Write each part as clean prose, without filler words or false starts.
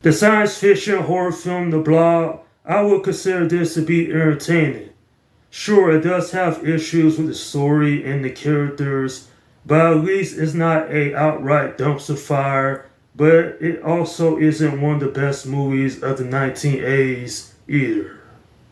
The science fiction horror film The Blob, I would consider this to be entertaining. Sure, it does have issues with the story and the characters, but at least it's not a outright dumpster fire, but it also isn't one of the best movies of the 1980s either.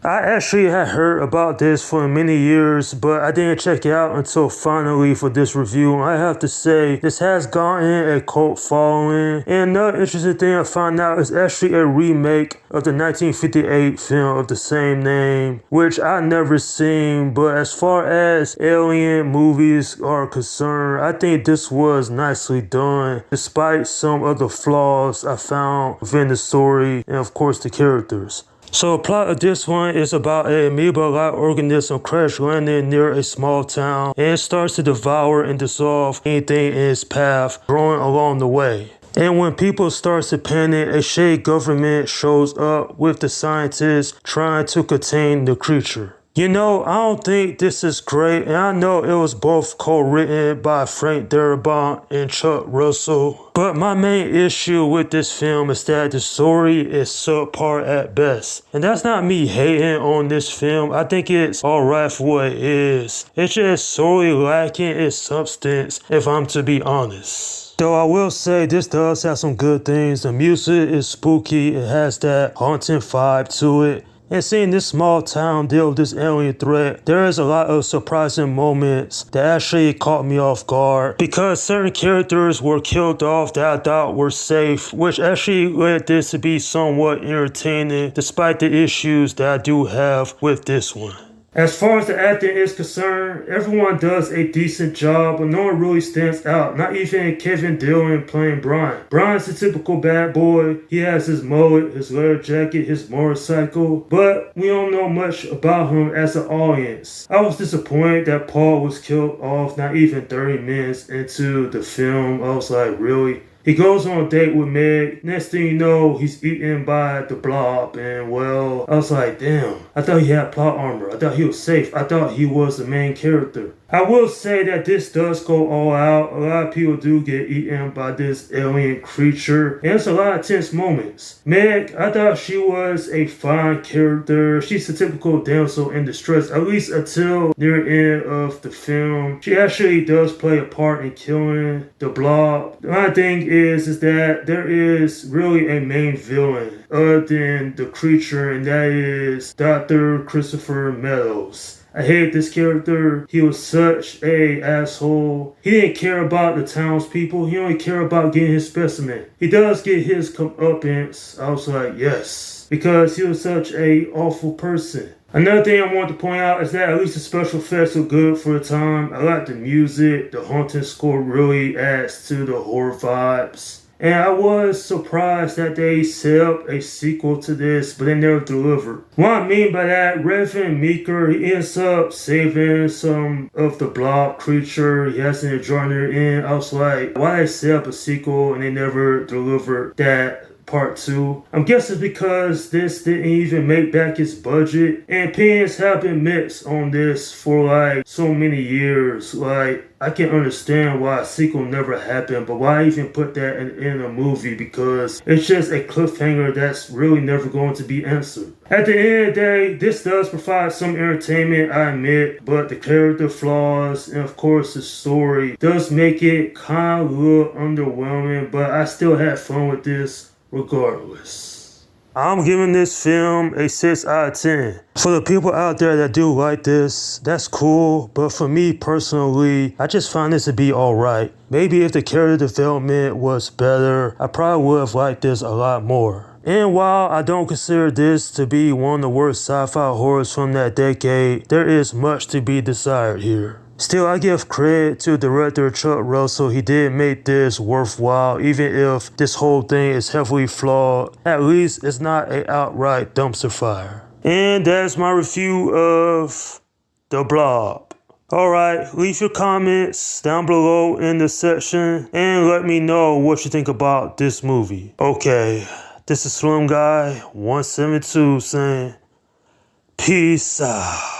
I actually had heard about this for many years, but I didn't check it out until finally for this review. I have to say, this has gotten a cult following, and another interesting thing I found out is actually a remake of the 1958 film of the same name, which I never seen, but as far as alien movies are concerned, I think this was nicely done, despite some of the flaws I found within the story and of course the characters. So the plot of this one is about an amoeba-like organism crash landing near a small town, and it starts to devour and dissolve anything in its path, growing along the way. And when people start to panic, a shady government shows up with the scientists trying to contain the creature. You know, I don't think this is great, and I know it was both co-written by Frank Darabont and Chuck Russell. But my main issue with this film is that the story is subpar at best. And that's not me hating on this film. I think it's alright for what it is. It's just sorely lacking its substance, if I'm to be honest. Though I will say this does have some good things. The music is spooky, it has that haunting vibe to it. And seeing this small town deal with this alien threat, there is a lot of surprising moments that actually caught me off guard because certain characters were killed off that I thought were safe, which actually led this to be somewhat entertaining despite the issues that I do have with this one. As far as the acting is concerned, everyone does a decent job, but no one really stands out, not even Kevin Dillon playing Brian. Brian's a typical bad boy. He has his mullet, his leather jacket, his motorcycle, but we don't know much about him as an audience. I was disappointed that Paul was killed off not even 30 minutes into the film. I was like, really? He goes on a date with Meg. Next thing you know, he's eaten by the Blob. And well, I was like, damn. I thought he had plot armor. I thought he was safe. I thought he was the main character. I will say that this does go all out. A lot of people do get eaten by this alien creature. And there's a lot of tense moments. Meg, I thought she was a fine character. She's a typical damsel in distress, at least until near the end of the film. She actually does play a part in killing the Blob. My thing is that there is really a main villain other than the creature, and that is Dr. Christopher Meadows. I hate this character. He was such a asshole. He didn't care about the townspeople. He only cared about getting his specimen. He does get his comeuppance. I was like, yes. Because he was such a awful person. Another thing I want to point out is that at least the special effects were good for the time. I like the music. The haunting score really adds to the horror vibes. And I was surprised that they set up a sequel to this, but they never delivered. What I mean by that, Reverend Meeker, he ends up saving some of the Blob creature. He has an joiner in. I was like, why they set up a sequel and they never delivered that? Part 2. I'm guessing because this didn't even make back its budget, and opinions have been mixed on this for like so many years. Like, I can understand why a sequel never happened, but why even put that in a movie? Because it's just a cliffhanger that's really never going to be answered. At the end of the day, this does provide some entertainment, I admit, but the character flaws and of course the story does make it kind of look underwhelming, but I still had fun with this regardless. I'm giving this film a 6 out of 10. For the people out there that do like this, that's cool, but for me personally, I just find this to be alright. Maybe if the character development was better, I probably would have liked this a lot more. And while I don't consider this to be one of the worst sci-fi horrors from that decade, there is much to be desired here. Still, I give credit to director Chuck Russell. He did make this worthwhile, even if this whole thing is heavily flawed. At least it's not an outright dumpster fire. And that's my review of The Blob. Alright, leave your comments down below in the section and let me know what you think about this movie. Okay, this is Slim Guy 172 saying peace out.